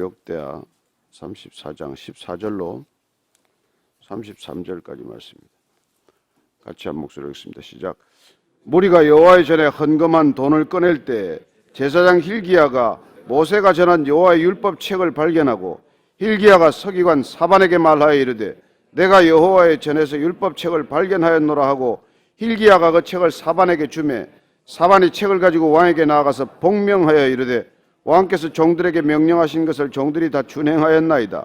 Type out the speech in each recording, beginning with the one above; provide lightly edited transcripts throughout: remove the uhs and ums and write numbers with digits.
역대하 34장 14절로 33절까지 말씀입니다. 같이 한 목소리로 읽습니다. 시작. 무리가 여호와의 전에 헌금한 돈을 꺼낼 때 제사장 hil기야가 모세가 전한 여호와의 율법책을 발견하고 hil기야가 서기관 사반에게 말하여 이르되 내가 여호와의 전에서 율법책을 발견하였노라 하고 hil기야가 그 책을 사반에게 주매 사반이 책을 가지고 왕에게 나아가서 복명하여 이르되 왕께서 종들에게 명령하신 것을 종들이 다 준행하였나이다.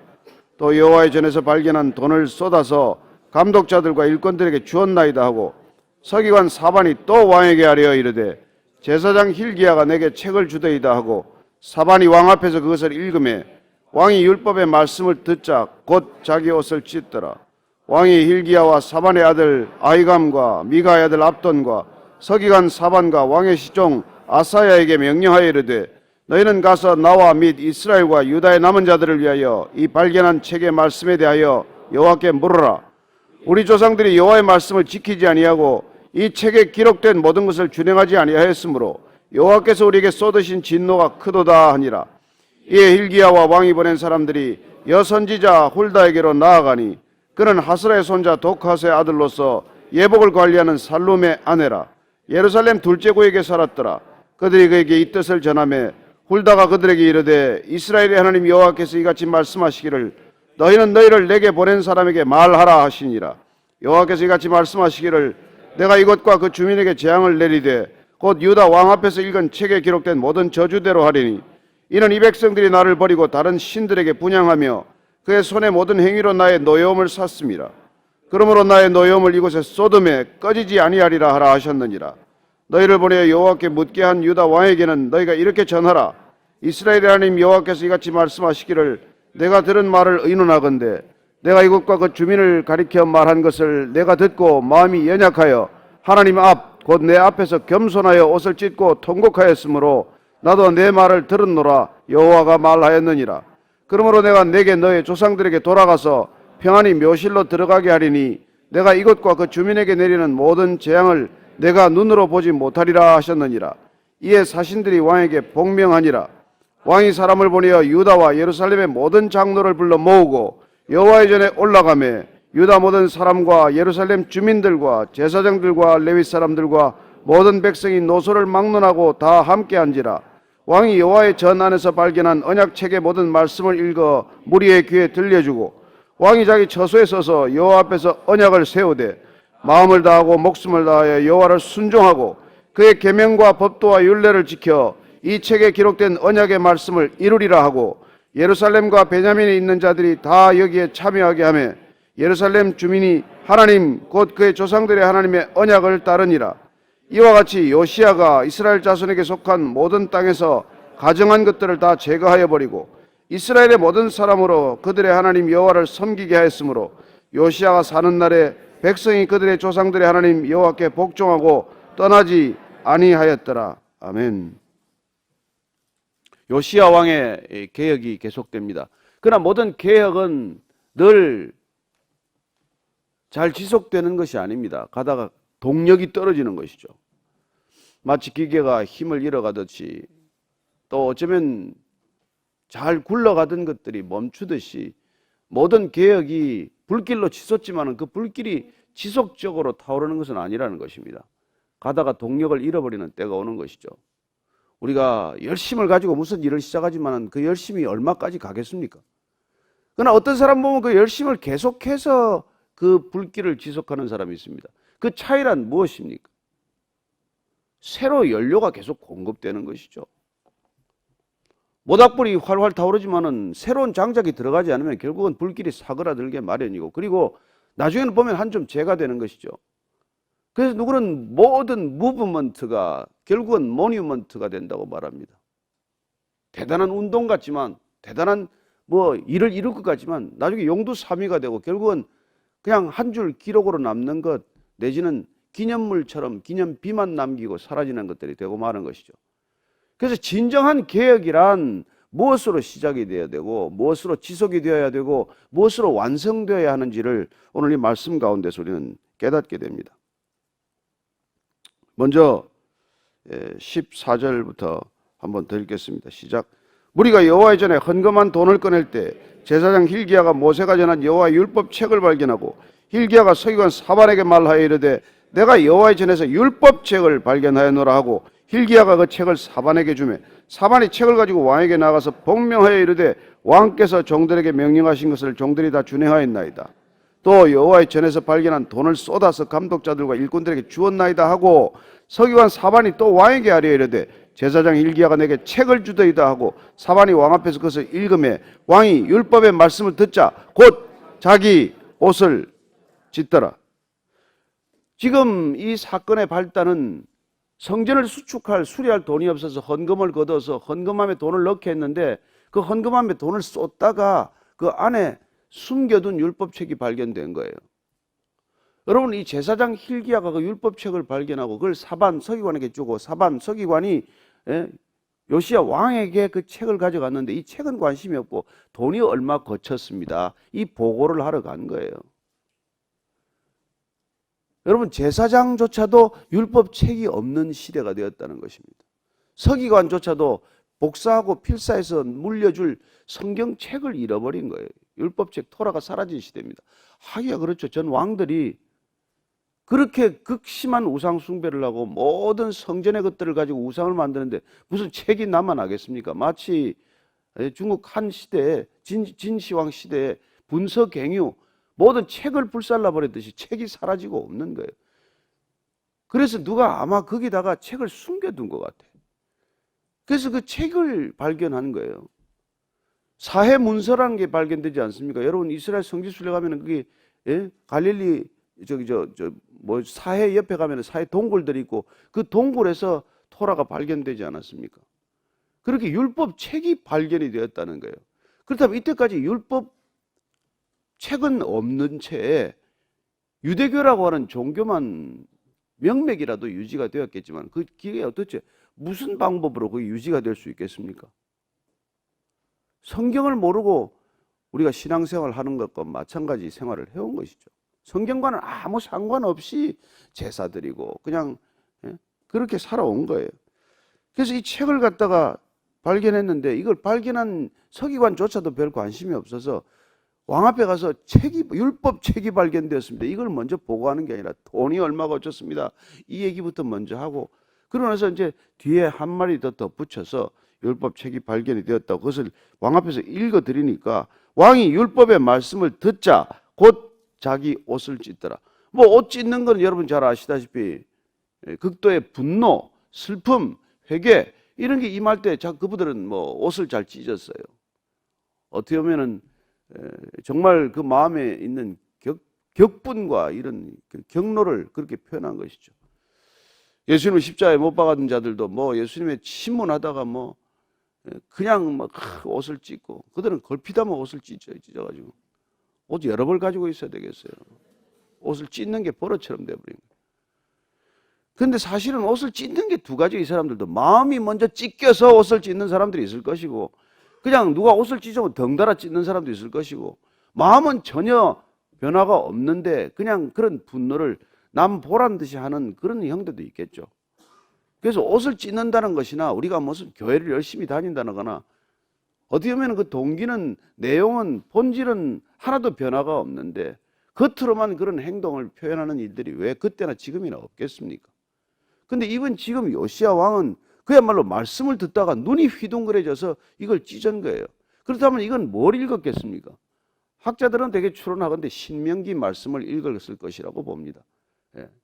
또 여호와의 전에서 발견한 돈을 쏟아서 감독자들과 일꾼들에게 주었나이다 하고 서기관 사반이 또 왕에게 아뢰어 이르되 제사장 hil기야가 내게 책을 주더이다 하고 사반이 왕 앞에서 그것을 읽으매 왕이 율법의 말씀을 듣자 곧 자기 옷을 찢더라. 왕이 hil기야와 사반의 아들 아히감과 미가의 아들 압돈과 서기관 사반과 왕의 시종 아사야에게 명령하여 이르되 너희는 가서 나와 및 이스라엘과 유다의 남은 자들을 위하여 이 발견한 책의 말씀에 대하여 여호와께 물으라. 우리 조상들이 여호와의 말씀을 지키지 아니하고 이 책에 기록된 모든 것을 준행하지 아니하였으므로 여호와께서 우리에게 쏟으신 진노가 크도다 하니라. 이에 hil기야와 왕이 보낸 사람들이 여선지자 훌다에게로 나아가니 그는 하스라의 손자 독하스의 아들로서 예복을 관리하는 살룸의 아내라. 예루살렘 둘째 고에게 살았더라. 그들이 그에게 이 뜻을 전하매 훌다가 그들에게 이르되 이스라엘의 하나님 여호와께서 이같이 말씀하시기를 너희는 너희를 내게 보낸 사람에게 말하라 하시니라. 여호와께서 이같이 말씀하시기를 내가 이것과 그 주민에게 재앙을 내리되 곧 유다 왕 앞에서 읽은 책에 기록된 모든 저주대로 하리니 이는 이 백성들이 나를 버리고 다른 신들에게 분향하며 그의 손의 모든 행위로 나의 노여움을 샀습니다. 그러므로 나의 노여움을 이곳에 쏟음에 꺼지지 아니하리라 하라 하셨느니라. 너희를 보내어 여호와께 묻게 한 유다 왕에게는 너희가 이렇게 전하라. 이스라엘의 하나님 여호와께서 이같이 말씀하시기를 내가 들은 말을 의논하건대 내가 이곳과 그 주민을 가리켜 말한 것을 내가 듣고 마음이 연약하여 하나님 앞 곧 내 앞에서 겸손하여 옷을 찢고 통곡하였으므로 나도 내 말을 들었노라 여호와가 말하였느니라. 그러므로 내가 내게 너의 조상들에게 돌아가서 평안히 묘실로 들어가게 하리니 내가 이곳과 그 주민에게 내리는 모든 재앙을 내가 눈으로 보지 못하리라 하셨느니라. 이에 사신들이 왕에게 복명하니라. 왕이 사람을 보내어 유다와 예루살렘의 모든 장로를 불러 모으고 여호와의 전에 올라가매 유다 모든 사람과 예루살렘 주민들과 제사장들과 레위 사람들과 모든 백성이 노소를 막론하고 다 함께 앉으라. 왕이 여호와의 전 안에서 발견한 언약책의 모든 말씀을 읽어 무리의 귀에 들려주고 왕이 자기 처소에 서서 여호와 앞에서 언약을 세우되 마음을 다하고 목숨을 다하여 여호와를 순종하고 그의 계명과 법도와 율례를 지켜 이 책에 기록된 언약의 말씀을 이루리라 하고 예루살렘과 베냐민에 있는 자들이 다 여기에 참여하게 하며 예루살렘 주민이 하나님 곧 그의 조상들의 하나님의 언약을 따르니라. 이와 같이 요시야가 이스라엘 자손에게 속한 모든 땅에서 가정한 것들을 다 제거하여 버리고 이스라엘의 모든 사람으로 그들의 하나님 여호와를 섬기게 하였으므로 요시야가 사는 날에 백성이 그들의 조상들의 하나님 여호와께 복종하고 떠나지 아니하였더라. 아멘. 요시야 왕의 개혁이 계속됩니다. 그러나 모든 개혁은 늘 잘 지속되는 것이 아닙니다. 가다가 동력이 떨어지는 것이죠. 마치 기계가 힘을 잃어가듯이 또 어쩌면 잘 굴러가던 것들이 멈추듯이 모든 개혁이 불길로 치솟지만 그 불길이 지속적으로 타오르는 것은 아니라는 것입니다. 가다가 동력을 잃어버리는 때가 오는 것이죠. 우리가 열심을 가지고 무슨 일을 시작하지만 그 열심이 얼마까지 가겠습니까? 그러나 어떤 사람 보면 그 열심을 계속해서 그 불길을 지속하는 사람이 있습니다. 그 차이란 무엇입니까? 새로 연료가 계속 공급되는 것이죠. 모닥불이 활활 타오르지만은 새로운 장작이 들어가지 않으면 결국은 불길이 사그라들게 마련이고 그리고 나중에는 보면 한 점 재가 되는 것이죠. 그래서 누구는 모든 무브먼트가 결국은 모뉴먼트가 된다고 말합니다. 대단한 운동 같지만 대단한 일을 이룰 것 같지만 나중에 용두사미가 되고 결국은 그냥 한 줄 기록으로 남는 것 내지는 기념물처럼 기념비만 남기고 사라지는 것들이 되고 마는 것이죠. 그래서 진정한 개혁이란 무엇으로 시작이 되어야 되고 무엇으로 지속이 되어야 되고 무엇으로 완성되어야 하는지를 오늘 이 말씀 가운데서 우리는 깨닫게 됩니다. 먼저 14절부터 한번 더 읽겠습니다. 시작. 무리가 여호와의 전에 헌금한 돈을 꺼낼 때 제사장 hil기야가 모세가 전한 여호와의 율법 책을 발견하고 hil기야가 서기관 사반에게 말하여 이르되 내가 여호와의 전에서 율법 책을 발견하였노라 하고 hil기야가 그 책을 사반에게 주매 사반이 책을 가지고 왕에게 나가서 복명하여 이르되 왕께서 종들에게 명령하신 것을 종들이 다 준행하였나이다. 또 여호와의 전에서 발견한 돈을 쏟아서 감독자들과 일꾼들에게 주었나이다 하고 서기관 사반이 또 왕에게 하려 이르되 제사장 hil기야가 내게 책을 주더이다 하고 사반이 왕 앞에서 그것을 읽음에 왕이 율법의 말씀을 듣자 곧 자기 옷을 찢더라. 지금 이 사건의 발단은 성전을 수축할 수리할 돈이 없어서 헌금을 걷어서 헌금함에 돈을 넣게 했는데 그 헌금함에 돈을 쏟다가 그 안에 숨겨둔 율법책이 발견된 거예요. 여러분, 이 제사장 hil기야가 그 율법책을 발견하고 그걸 사반 서기관에게 주고 사반 서기관이 요시야 왕에게 그 책을 가져갔는데 이 책은 관심이 없고 돈이 얼마 거쳤습니다. 이 보고를 하러 간 거예요. 여러분, 제사장조차도 율법책이 없는 시대가 되었다는 것입니다. 서기관조차도 복사하고 필사해서 물려줄 성경책을 잃어버린 거예요. 율법책 토라가 사라진 시대입니다. 하기야 그렇죠. 전 왕들이 그렇게 극심한 우상 숭배를 하고 모든 성전의 것들을 가지고 우상을 만드는데 무슨 책이 남아나겠습니까? 마치 중국 한 시대에 진시황 시대에 분서갱유 모든 책을 불살라 버렸듯이 책이 사라지고 없는 거예요. 그래서 누가 아마 거기다가 책을 숨겨둔 것 같아요. 그래서 그 책을 발견한 거예요. 사해문서라는 게 발견되지 않습니까? 여러분, 이스라엘 성지순례 가면은 그게 갈릴리 사해 옆에 가면은 사해 동굴들이 있고 그 동굴에서 토라가 발견되지 않았습니까? 그렇게 율법 책이 발견이 되었다는 거예요. 그렇다면 이때까지 율법 책은 없는 채 유대교라고 하는 종교만 명맥이라도 유지가 되었겠지만 그 기회에 도대체 무슨 방법으로 그게 유지가 될 수 있겠습니까? 성경을 모르고 우리가 신앙생활을 하는 것과 마찬가지 생활을 해온 것이죠. 성경과는 아무 상관없이 제사 드리고 그냥 그렇게 살아온 거예요. 그래서 이 책을 갖다가 발견했는데 이걸 발견한 서기관조차도 별 관심이 없어서 왕 앞에 가서 율법 책이 발견되었습니다. 이걸 먼저 보고하는 게 아니라 돈이 얼마가 어쩌습니다. 이 얘기부터 먼저 하고 그러고 나서 이제 뒤에 한 마디 더 덧붙여서 율법 책이 발견이 되었다고 그것을 왕 앞에서 읽어 드리니까 왕이 율법의 말씀을 듣자 곧 자기 옷을 찢더라. 뭐 옷 찢는 건 여러분 잘 아시다시피 극도의 분노, 슬픔, 회개 이런 게 임할 때 그분들은 뭐 옷을 잘 찢었어요. 어떻게 보면은 정말 그 마음에 있는 격분과 이런 경로를 그렇게 표현한 것이죠. 예수님을 십자가에 못 박은 자들도 뭐 예수님의 신문하다가 뭐 그냥 막 옷을 찢고 그들은 걸핏하면 옷을 찢어가지고 옷 여러 벌 가지고 있어야 되겠어요. 옷을 찢는 게 버릇처럼 돼버린 거예요. 그런데 사실은 옷을 찢는 게 두 가지. 이 사람들도 마음이 먼저 찢겨서 옷을 찢는 사람들이 있을 것이고 그냥 누가 옷을 찢으면 덩달아 찢는 사람도 있을 것이고 마음은 전혀 변화가 없는데 그냥 그런 분노를 남 보란 듯이 하는 그런 형들도 있겠죠. 그래서 옷을 찢는다는 것이나 우리가 무슨 교회를 열심히 다닌다는 거나 어떻게 보면 그 동기는 내용은 본질은 하나도 변화가 없는데 겉으로만 그런 행동을 표현하는 일들이 왜 그때나 지금이나 없겠습니까? 근데 이번 지금 요시야 왕은 그야말로 말씀을 듣다가 눈이 휘둥그레져서 이걸 찢은 거예요. 그렇다면 이건 뭘 읽었겠습니까? 학자들은 되게 추론하건대 신명기 말씀을 읽었을 것이라고 봅니다.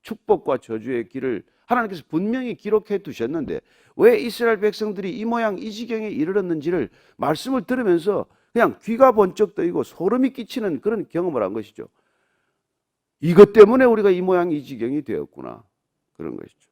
축복과 저주의 길을 하나님께서 분명히 기록해 두셨는데 왜 이스라엘 백성들이 이 모양 이 지경에 이르렀는지를 말씀을 들으면서 그냥 귀가 번쩍 뜨이고 소름이 끼치는 그런 경험을 한 것이죠. 이것 때문에 우리가 이 모양 이 지경이 되었구나 그런 것이죠.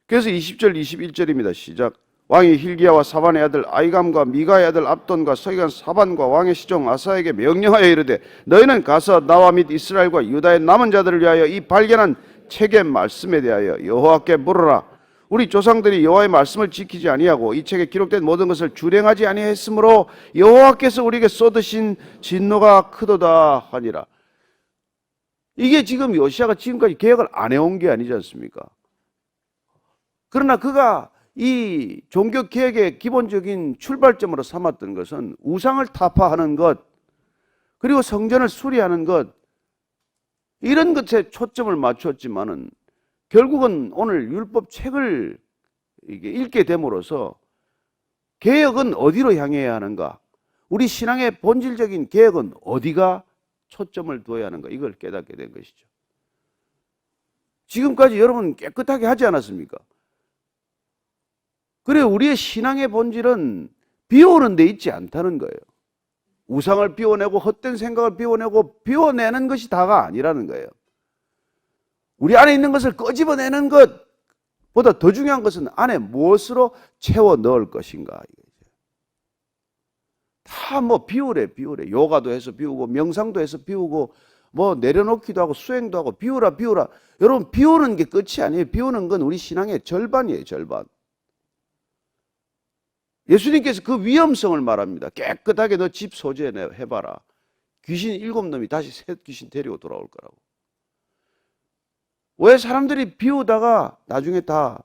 그래서 20절 21절입니다. 시작. 왕이 hil기야와 사반의 아들 아이감과 미가의 아들 압돈과 서기관 사반과 왕의 시종 아사에게 명령하여 이르되 너희는 가서 나와 및 이스라엘과 유다의 남은 자들을 위하여 이 발견한 책의 말씀에 대하여 여호와께 물으라. 우리 조상들이 여호와의 말씀을 지키지 아니하고 이 책에 기록된 모든 것을 준행하지 아니했으므로 여호와께서 우리에게 쏟으신 진노가 크도다 하니라. 이게 지금 요시야가 지금까지 계획을 안 해온 게 아니지 않습니까? 그러나 그가 이 종교개혁의 기본적인 출발점으로 삼았던 것은 우상을 타파하는 것, 그리고 성전을 수리하는 것, 이런 것에 초점을 맞췄지만은 결국은 오늘 율법책을 읽게 됨으로써 개혁은 어디로 향해야 하는가, 우리 신앙의 본질적인 개혁은 어디가 초점을 두어야 하는가, 이걸 깨닫게 된 것이죠. 지금까지 여러분 깨끗하게 하지 않았습니까? 그래, 우리의 신앙의 본질은 비워는 데 있지 않다는 거예요. 우상을 비워내고 헛된 생각을 비워내고 비워내는 것이 다가 아니라는 거예요. 우리 안에 있는 것을 끄집어내는 것보다 더 중요한 것은 안에 무엇으로 채워 넣을 것인가. 다 뭐 비우래. 요가도 해서 비우고 명상도 해서 비우고 뭐 내려놓기도 하고 수행도 하고 비우라. 여러분, 비우는 게 끝이 아니에요. 비우는 건 우리 신앙의 절반이에요. 절반. 예수님께서 그 위험성을 말합니다. 깨끗하게 너 집 소재해봐라. 귀신 7놈이 다시 새 귀신 데리고 돌아올 거라고. 왜 사람들이 비우다가 나중에 다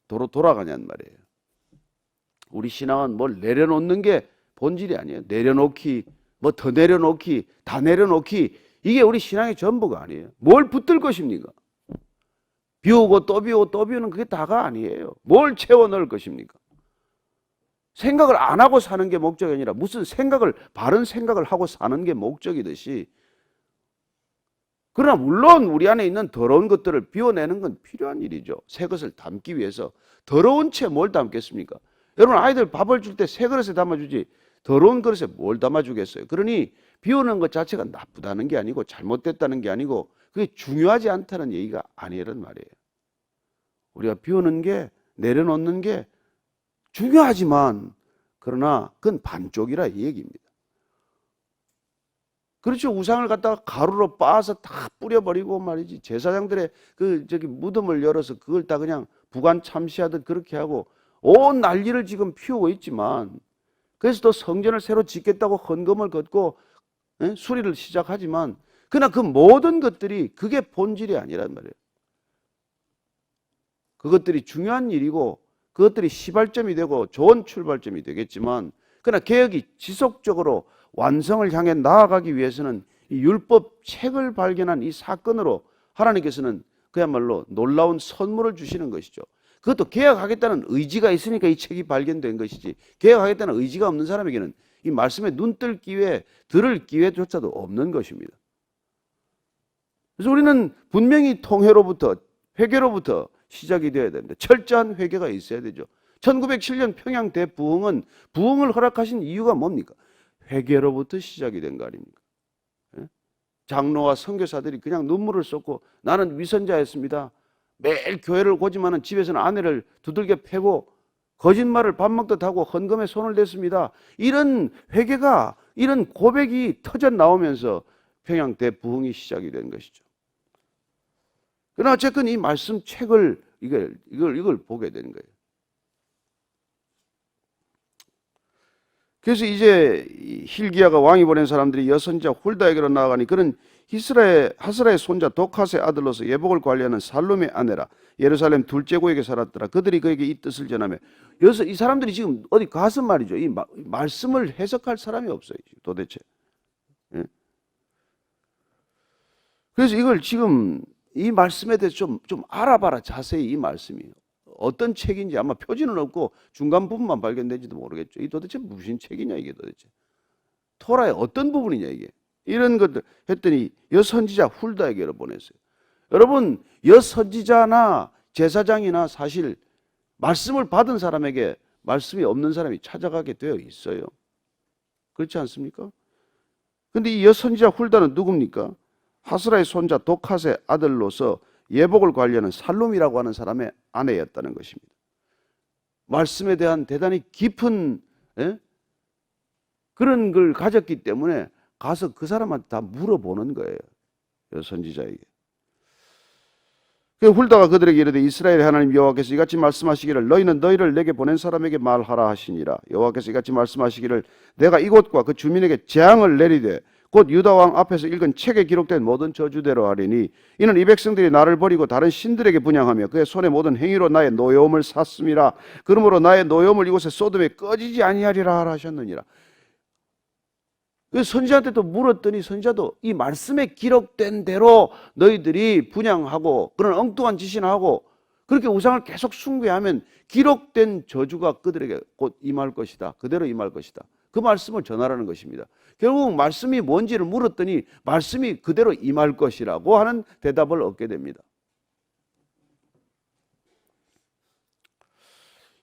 돌아가냔 말이에요. 우리 신앙은 뭘 내려놓는 게 본질이 아니에요. 내려놓기, 뭐 더 내려놓기, 다 내려놓기, 이게 우리 신앙의 전부가 아니에요. 뭘 붙들 것입니까? 비우고 또 비우고 또 비우는 그게 다가 아니에요. 뭘 채워 넣을 것입니까? 생각을 안 하고 사는 게 목적이 아니라 무슨 바른 생각을 하고 사는 게 목적이듯이, 그러나 물론 우리 안에 있는 더러운 것들을 비워내는 건 필요한 일이죠. 새 것을 담기 위해서. 더러운 채 뭘 담겠습니까? 여러분, 아이들 밥을 줄 때 새 그릇에 담아주지 더러운 그릇에 뭘 담아주겠어요? 그러니 비우는 것 자체가 나쁘다는 게 아니고 잘못됐다는 게 아니고 그게 중요하지 않다는 얘기가 아니란 말이에요. 우리가 비우는 게, 내려놓는 게 중요하지만 그러나 그건 반쪽이라 이 얘기입니다. 그렇죠. 우상을 갖다가 가루로 빻아서 다 뿌려버리고 말이지, 제사장들의 무덤을 열어서 그걸 다 그냥 부관 참시하듯 그렇게 하고 온 난리를 지금 피우고 있지만, 그래서 또 성전을 새로 짓겠다고 헌금을 걷고 수리를 시작하지만, 그러나 그 모든 것들이 그게 본질이 아니란 말이에요. 그것들이 중요한 일이고 그것들이 시발점이 되고 좋은 출발점이 되겠지만, 그러나 개혁이 지속적으로 완성을 향해 나아가기 위해서는 이 율법책을 발견한 이 사건으로 하나님께서는 그야말로 놀라운 선물을 주시는 것이죠. 그것도 개혁하겠다는 의지가 있으니까 이 책이 발견된 것이지, 개혁하겠다는 의지가 없는 사람에게는 이 말씀에 눈 뜰 기회, 들을 기회조차도 없는 것입니다. 그래서 우리는 분명히 통회로부터, 회개로부터 시작이 되어야 됩니다. 철저한 회개가 있어야 되죠. 1907년 평양 대부흥은 부흥을 허락하신 이유가 뭡니까? 회개로부터 시작이 된 거 아닙니까? 장로와 선교사들이 그냥 눈물을 쏟고 나는 위선자였습니다. 매일 교회를 고지만은 집에서는 아내를 두들겨 패고 거짓말을 밥 먹듯 하고 헌금에 손을 댔습니다. 이런 회개가, 이런 고백이 터져 나오면서 평양 대부흥이 시작이 된 것이죠. 그러나 어쨌든 이 말씀 책을 이걸 보게 되는 거예요. 그래서 이제 hil기야가 왕이 보낸 사람들이 여선지자 훌다에게로 나아가니 그는 하스라의 손자 독핫의 아들로서 예복을 관리하는 살룸의 아내라 예루살렘 둘째 고에게 살았더라. 그들이 그에게 이 뜻을 전하며, 여기서 이 사람들이 지금 어디 가서 말이죠, 이 말씀을 해석할 사람이 없어요 도대체. 그래서 이걸 지금 이 말씀에 대해서 좀 알아봐라, 자세히. 이 말씀이 어떤 책인지 아마 표지는 없고 중간 부분만 발견된지도 모르겠죠. 이 도대체 무슨 책이냐 이게 도대체. 토라의 어떤 부분이냐 이게. 이런 것들 했더니 여선지자 훌다에게로 보냈어요. 여러분, 여선지자나 제사장이나 사실 말씀을 받은 사람에게 말씀이 없는 사람이 찾아가게 되어 있어요. 그렇지 않습니까? 그런데 이 여선지자 훌다는 누굽니까? 하스라의 손자 독핫의 아들로서 예복을 관리하는 살룸이라고 하는 사람의 아내였다는 것입니다. 말씀에 대한 대단히 깊은 그런 걸 가졌기 때문에 가서 그 사람한테 다 물어보는 거예요. 선지자에게. 그 훌다가 그들에게 이르되 이스라엘의 하나님 여호와께서 이같이 말씀하시기를 너희는 너희를 내게 보낸 사람에게 말하라 하시니라. 여호와께서 이같이 말씀하시기를 내가 이곳과 그 주민에게 재앙을 내리되 곧 유다 왕 앞에서 읽은 책에 기록된 모든 저주대로 하리니 이는 이 백성들이 나를 버리고 다른 신들에게 분향하며 그의 손의 모든 행위로 나의 노여움을 샀음이라. 그러므로 나의 노여움을 이곳에 소돔에 꺼지지 아니하리라 하셨느니라. 선지자한테도 물었더니 선지자도 이 말씀에 기록된 대로 너희들이 분향하고 그런 엉뚱한 짓이나 하고 그렇게 우상을 계속 숭배하면 기록된 저주가 그들에게 곧 임할 것이다. 그대로 임할 것이다. 그 말씀을 전하라는 것입니다. 결국 말씀이 뭔지를 물었더니 말씀이 그대로 임할 것이라고 하는 대답을 얻게 됩니다.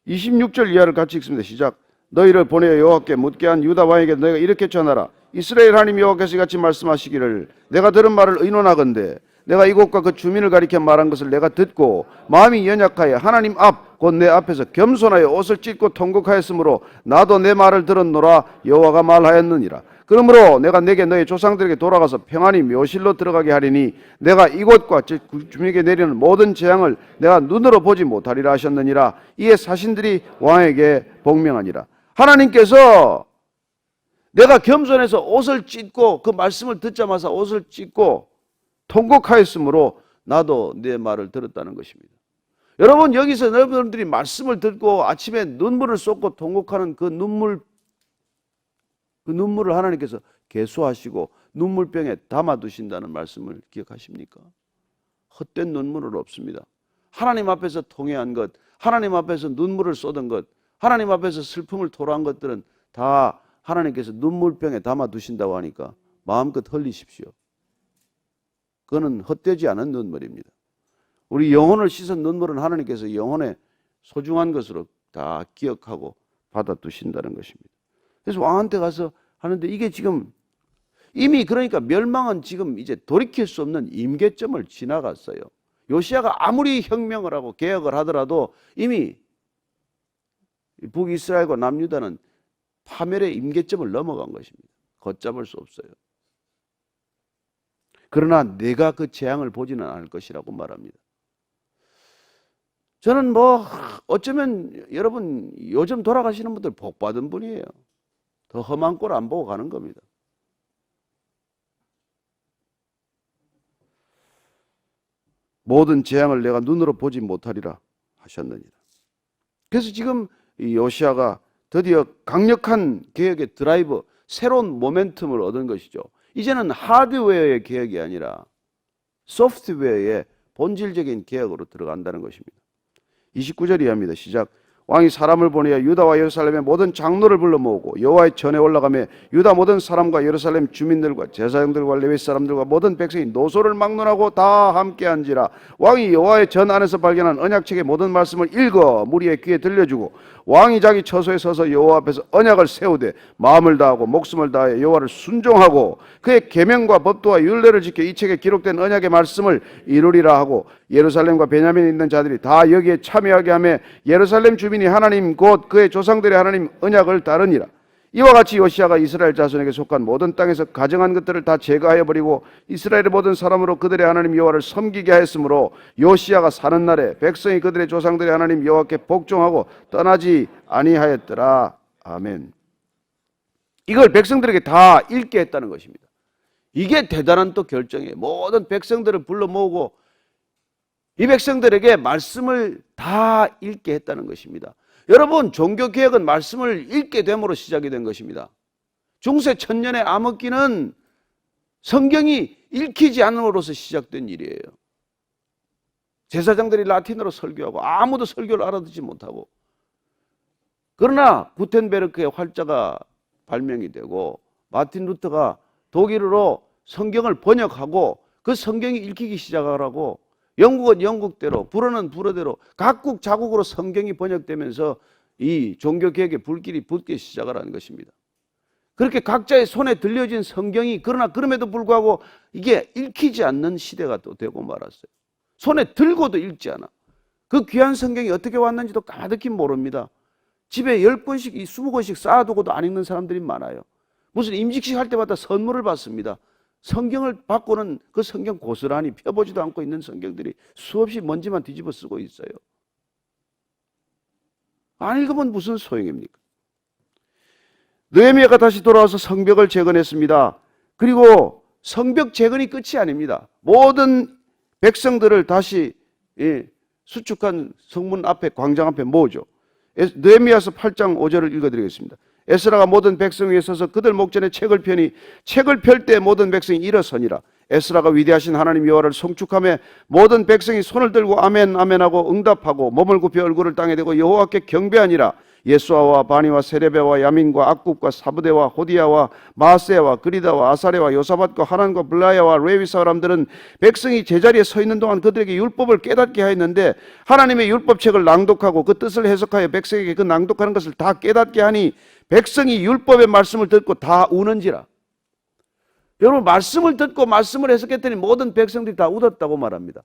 26절 이하를 같이 읽습니다. 시작. 너희를 보내어 여호와께 묻게 한 유다 왕에게 너희가 이렇게 전하라. 이스라엘 하나님 여호와께서 같이 말씀하시기를 내가 들은 말을 의논하건대 내가 이곳과 그 주민을 가리켜 말한 것을 내가 듣고 마음이 연약하여 하나님 앞 곧 내 앞에서 겸손하여 옷을 찢고 통곡하였으므로 나도 내 말을 들었노라 여호와가 말하였느니라. 그러므로 내가 내게 너희 조상들에게 돌아가서 평안히 묘실로 들어가게 하리니 내가 이곳과 즉 주민에게 내리는 모든 재앙을 내가 눈으로 보지 못하리라 하셨느니라. 이에 사신들이 왕에게 복명하니라. 하나님께서 내가 겸손해서 옷을 찢고 그 말씀을 듣자마자 옷을 찢고 통곡하였으므로 나도 내 말을 들었다는 것입니다. 여러분 여기서 여러분들이 말씀을 듣고 아침에 눈물을 쏟고 통곡하는 그 눈물을 하나님께서 계수하시고 눈물병에 담아두신다는 말씀을 기억하십니까? 헛된 눈물은 없습니다. 하나님 앞에서 통회한 것, 하나님 앞에서 눈물을 쏟은 것, 하나님 앞에서 슬픔을 토로한 것들은 다 하나님께서 눈물병에 담아두신다고 하니까 마음껏 흘리십시오. 그거는 헛되지 않은 눈물입니다. 우리 영혼을 씻은 눈물은 하나님께서 영혼의 소중한 것으로 다 기억하고 받아두신다는 것입니다. 그래서 왕한테 가서 하는데 이게 지금 이미 그러니까 멸망은 지금 이제 돌이킬 수 없는 임계점을 지나갔어요. 요시야가 아무리 혁명을 하고 개혁을 하더라도 이미 북이스라엘과 남유다는 파멸의 임계점을 넘어간 것입니다. 걷잡을 수 없어요. 그러나 내가 그 재앙을 보지는 않을 것이라고 말합니다. 저는 어쩌면 여러분 요즘 돌아가시는 분들 복 받은 분이에요. 더 험한 꼴 안 보고 가는 겁니다. 모든 재앙을 내가 눈으로 보지 못하리라 하셨느니라. 그래서 지금 이 요시야가 드디어 강력한 개혁의 드라이브, 새로운 모멘텀을 얻은 것이죠. 이제는 하드웨어의 개혁이 아니라 소프트웨어의 본질적인 개혁으로 들어간다는 것입니다. 29절 이하입니다. 시작. 왕이 사람을 보내어 유다와 예루살렘의 모든 장로를 불러 모으고 여호와의 전에 올라가며 유다 모든 사람과 예루살렘 주민들과 제사장들과 레위 사람들과 모든 백성이 노소를 막론하고 다 함께 한지라. 왕이 여호와의 전 안에서 발견한 언약책의 모든 말씀을 읽어 무리의 귀에 들려주고 왕이 자기 처소에 서서 여호와 앞에서 언약을 세우되 마음을 다하고 목숨을 다하여 여호와를 순종하고 그의 계명과 법도와 율례를 지켜 이 책에 기록된 언약의 말씀을 이루리라 하고 예루살렘과 베냐민에 있는 자들이 다 여기에 참여하게 하며 예루살렘 주민이 하나님 곧 그의 조상들의 하나님 언약을 따르니라. 이와 같이 요시야가 이스라엘 자손에게 속한 모든 땅에서 가정한 것들을 다 제거하여 버리고 이스라엘의 모든 사람으로 그들의 하나님 여호와를 섬기게 하였으므로 요시야가 사는 날에 백성이 그들의 조상들의 하나님 여호와께 복종하고 떠나지 아니하였더라. 아멘. 이걸 백성들에게 다 읽게 했다는 것입니다. 이게 대단한 또 결정이에요. 모든 백성들을 불러 모으고 이 백성들에게 말씀을 다 읽게 했다는 것입니다. 여러분, 종교개혁은 말씀을 읽게 됨으로 시작이 된 것입니다. 중세 천년의 암흑기는 성경이 읽히지 않음으로써 시작된 일이에요. 제사장들이 라틴어로 설교하고 아무도 설교를 알아듣지 못하고, 그러나 구텐베르크의 활자가 발명이 되고 마틴 루터가 독일어로 성경을 번역하고 그 성경이 읽히기 시작하라고 영국은 영국대로, 불어는 불어대로 각국 자국으로 성경이 번역되면서 이 종교개혁의 불길이 붙기 시작을 하는 것입니다. 그렇게 각자의 손에 들려진 성경이 그러나 그럼에도 불구하고 이게 읽히지 않는 시대가 또 되고 말았어요. 손에 들고도 읽지 않아. 그 귀한 성경이 어떻게 왔는지도 까마득히 모릅니다. 집에 10권씩, 20권씩 쌓아두고도 안 읽는 사람들이 많아요. 무슨 임직식 할 때마다 선물을 받습니다. 성경을 받고는 그 성경 고스란히 펴보지도 않고 있는 성경들이 수없이 먼지만 뒤집어 쓰고 있어요. 안 읽으면 무슨 소용입니까? 느헤미야가 다시 돌아와서 성벽을 재건했습니다. 그리고 성벽 재건이 끝이 아닙니다. 모든 백성들을 다시 수축한 성문 앞에, 광장 앞에 모으죠. 느헤미야서 8장 5절을 읽어드리겠습니다. 에스라가 모든 백성 위에 서서 그들 목전에 책을 펴니 책을 펼 때 모든 백성이 일어서니라. 에스라가 위대하신 하나님 여호와를 송축하며 모든 백성이 손을 들고 아멘 아멘하고 응답하고 몸을 굽혀 얼굴을 땅에 대고 여호와께 경배하니라. 예수아와 바니와 세레베와 야민과 악굽과 사부대와 호디야와 마세와 그리다와 아사레와 요사밧과 하난과 블라야와 레위 사람들은 백성이 제자리에 서 있는 동안 그들에게 율법을 깨닫게 하였는데 하나님의 율법책을 낭독하고 그 뜻을 해석하여 백성에게 그 낭독하는 것을 다 깨닫게 하니 백성이 율법의 말씀을 듣고 다 우는지라. 여러분, 말씀을 듣고 말씀을 해석했더니 모든 백성들이 다 웃었다고 말합니다.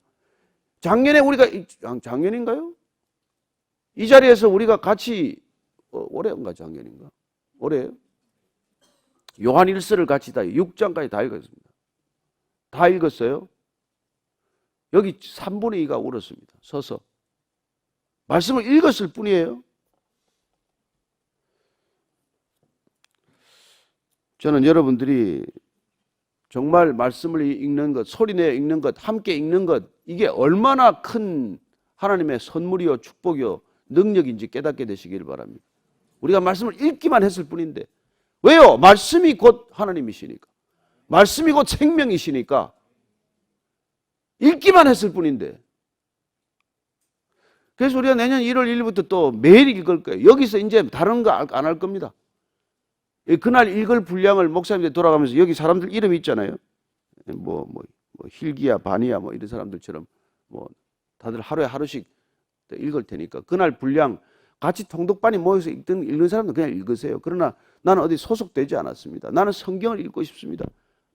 작년에 우리가, 작년인가요? 이 자리에서 우리가 같이 올해인가 작년인가? 올해요? 요한 1서를 같이 다 6장까지 다 읽었습니다. 다 읽었어요? 여기 3분의 2가 울었습니다. 서서. 말씀을 읽었을 뿐이에요. 저는 여러분들이 정말 말씀을 읽는 것, 소리내어 읽는 것, 함께 읽는 것, 이게 얼마나 큰 하나님의 선물이요, 축복이요, 능력인지 깨닫게 되시길 바랍니다. 우리가 말씀을 읽기만 했을 뿐인데, 왜요? 말씀이 곧 하나님이시니까, 말씀이 곧 생명이시니까 읽기만 했을 뿐인데. 그래서 우리가 내년 1월 1일부터 또 매일 읽을 거예요. 여기서 이제 다른 거 안 할 겁니다. 그날 읽을 분량을 목사님들 돌아가면서 여기 사람들 이름 있잖아요. 힐기야, 바니야, 이런 사람들처럼 다들 하루에 하루씩 읽을 테니까 그날 분량 같이 통독반이 모여서 읽는 사람들 그냥 읽으세요. 그러나 나는 어디 소속되지 않았습니다. 나는 성경을 읽고 싶습니다.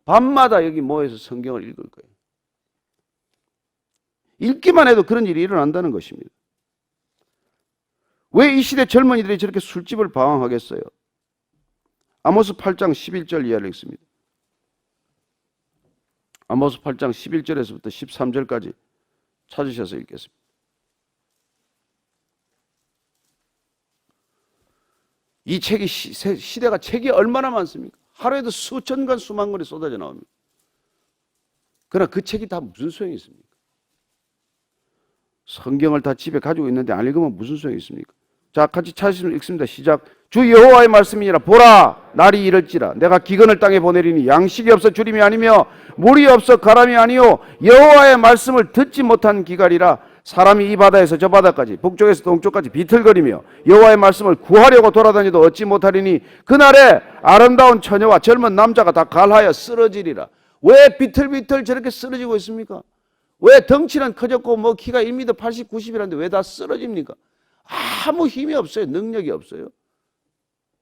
밤마다 여기 모여서 성경을 읽을 거예요. 읽기만 해도 그런 일이 일어난다는 것입니다. 왜 이 시대 젊은이들이 저렇게 술집을 방황하겠어요? 아모스 8장 11절 이하를 읽습니다. 아모스 8장 11절에서부터 13절까지 찾으셔서 읽겠습니다. 이 책이 시대가 책이 얼마나 많습니까? 하루에도 수천 권 수만 권이 쏟아져 나옵니다. 그러나 그 책이 다 무슨 소용이 있습니까? 성경을 다 집에 가지고 있는데 안 읽으면 무슨 소용이 있습니까? 자, 같이 찾으시면 읽습니다. 시작. 주 여호와의 말씀이니라. 보라, 날이 이를지라. 내가 기근을 땅에 보내리니 양식이 없어 주림이 아니며 물이 없어 가람이 아니요 여호와의 말씀을 듣지 못한 기갈이라. 사람이 이 바다에서 저 바다까지 북쪽에서 동쪽까지 비틀거리며 여호와의 말씀을 구하려고 돌아다니도 얻지 못하리니 그날에 아름다운 처녀와 젊은 남자가 다 갈하여 쓰러지리라. 왜 비틀비틀 저렇게 쓰러지고 있습니까? 왜 덩치는 커졌고 키가 1m 80, 90이라는데 왜 다 쓰러집니까? 아무 힘이 없어요. 능력이 없어요.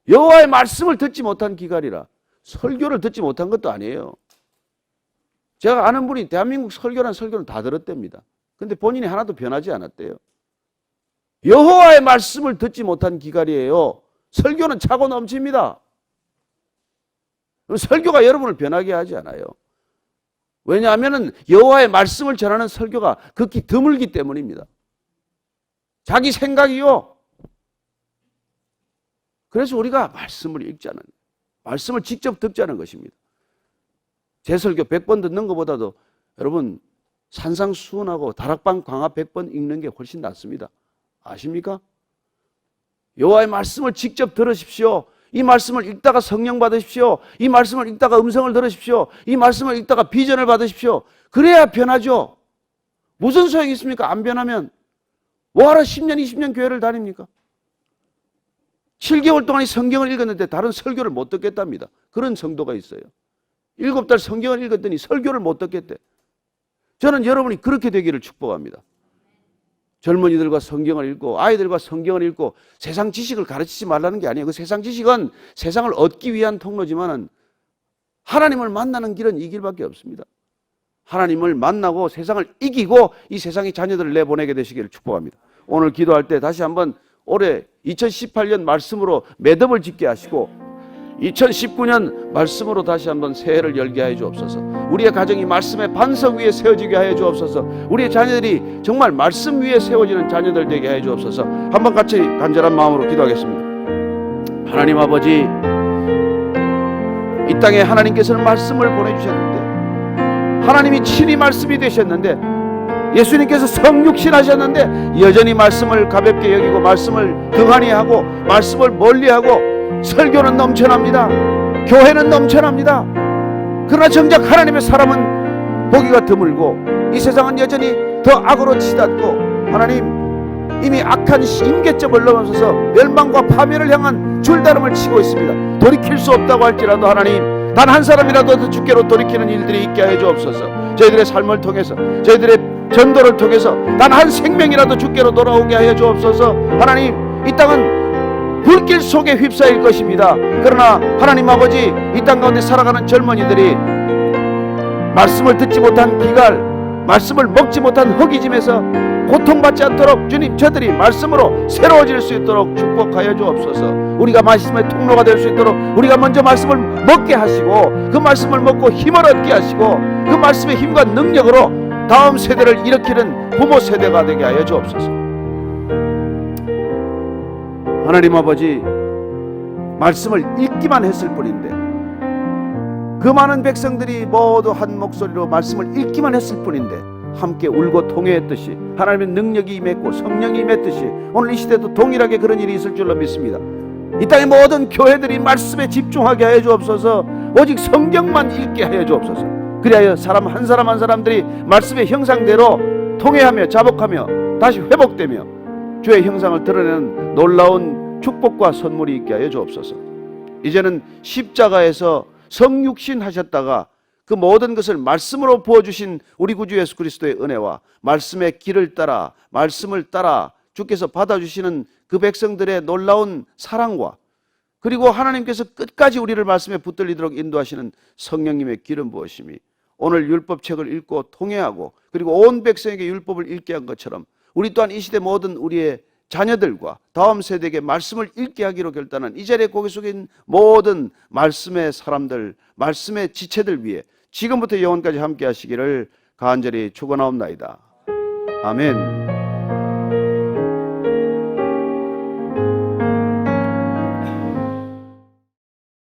여호와의 말씀을 듣지 못한 기갈이라. 설교를 듣지 못한 것도 아니에요. 제가 아는 분이 대한민국 설교란 설교는 다 들었답니다. 근데 본인이 하나도 변하지 않았대요. 여호와의 말씀을 듣지 못한 기갈이에요. 설교는 차고 넘칩니다. 설교가 여러분을 변하게 하지 않아요. 왜냐하면 여호와의 말씀을 전하는 설교가 극히 드물기 때문입니다. 자기 생각이요. 그래서 우리가 말씀을 읽자는, 말씀을 직접 듣자는 것입니다. 제 설교 100번 듣는 것보다도 여러분 산상수훈하고 다락방 강화 100번 읽는 게 훨씬 낫습니다. 아십니까? 여호와의 말씀을 직접 들으십시오. 이 말씀을 읽다가 성령 받으십시오. 이 말씀을 읽다가 음성을 들으십시오. 이 말씀을 읽다가 비전을 받으십시오. 그래야 변하죠. 무슨 소용이 있습니까? 안 변하면 뭐하러 10년, 20년 교회를 다닙니까? 7개월 동안 성경을 읽었는데 다른 설교를 못 듣겠답니다. 그런 성도가 있어요. 7달 성경을 읽었더니 설교를 못 듣겠대. 저는 여러분이 그렇게 되기를 축복합니다. 젊은이들과 성경을 읽고 아이들과 성경을 읽고 세상 지식을 가르치지 말라는 게 아니에요. 그 세상 지식은 세상을 얻기 위한 통로지만 하나님을 만나는 길은 이 길밖에 없습니다. 하나님을 만나고 세상을 이기고 이 세상의 자녀들을 내보내게 되시기를 축복합니다. 오늘 기도할 때 다시 한번 올해 2018년 말씀으로 매듭을 짓게 하시고 2019년 말씀으로 다시 한번 새해를 열게 하여 주옵소서. 우리의 가정이 말씀의 반석 위에 세워지게 하여 주옵소서. 우리의 자녀들이 정말 말씀 위에 세워지는 자녀들 되게 하여 주옵소서. 한번 같이 간절한 마음으로 기도하겠습니다. 하나님 아버지, 이 땅에 하나님께서는 말씀을 보내주셨는데, 하나님이 친히 말씀이 되셨는데, 예수님께서 성육신 하셨는데 여전히 말씀을 가볍게 여기고 말씀을 등한히 하고 말씀을 멀리하고, 설교는 넘쳐납니다. 교회는 넘쳐납니다. 그러나 정작 하나님의 사람은 보기가 드물고, 이 세상은 여전히 더 악으로 치닫고, 하나님 이미 악한 임계점을 넘어서서 멸망과 파멸을 향한 줄다름을 치고 있습니다. 돌이킬 수 없다고 할지라도 하나님, 단 한 사람이라도 더 주께로 돌이키는 일들이 있게 하여 주옵소서. 저희들의 삶을 통해서, 저희들의 전도를 통해서 단 한 생명이라도 주께로 돌아오게 하여 주옵소서. 하나님, 이 땅은 불길 속에 휩싸일 것입니다. 그러나 하나님 아버지, 이 땅 가운데 살아가는 젊은이들이 말씀을 듣지 못한 비갈, 말씀을 먹지 못한 허기짐에서 고통받지 않도록 주님, 저들이 말씀으로 새로워질 수 있도록 축복하여 주옵소서. 우리가 말씀의 통로가 될 수 있도록 우리가 먼저 말씀을 먹게 하시고, 그 말씀을 먹고 힘을 얻게 하시고, 그 말씀의 힘과 능력으로 다음 세대를 일으키는 부모 세대가 되게 하여 주옵소서. 하나님 아버지, 말씀을 읽기만 했을 뿐인데 그 많은 백성들이 모두 한 목소리로 말씀을 읽기만 했을 뿐인데 함께 울고 통회했듯이 하나님의 능력이 임했고 성령이 임했듯이 오늘 이 시대도 동일하게 그런 일이 있을 줄로 믿습니다. 이 땅의 모든 교회들이 말씀에 집중하게 하여 주옵소서. 오직 성경만 읽게 하여 주옵소서. 그리하여 사람 한 사람 한 사람들이 말씀의 형상대로 통회하며 자복하며 다시 회복되며 주의 형상을 드러내는 놀라운 축복과 선물이 있게 하여 주옵소서. 이제는 십자가에서 성육신 하셨다가 그 모든 것을 말씀으로 부어주신 우리 구주 예수 그리스도의 은혜와 말씀의 길을 따라, 말씀을 따라 주께서 받아주시는 그 백성들의 놀라운 사랑과, 그리고 하나님께서 끝까지 우리를 말씀에 붙들리도록 인도하시는 성령님의 기름 부으심이 오늘 율법책을 읽고 통회하고 그리고 온 백성에게 율법을 읽게 한 것처럼 우리 또한 이 시대 모든 우리의 자녀들과 다음 세대에게 말씀을 읽게 하기로 결단한 이 자리에 고개 숙인 모든 말씀의 사람들, 말씀의 지체들 위해 지금부터 영원까지 함께 하시기를 간절히 축원하옵나이다. 아멘.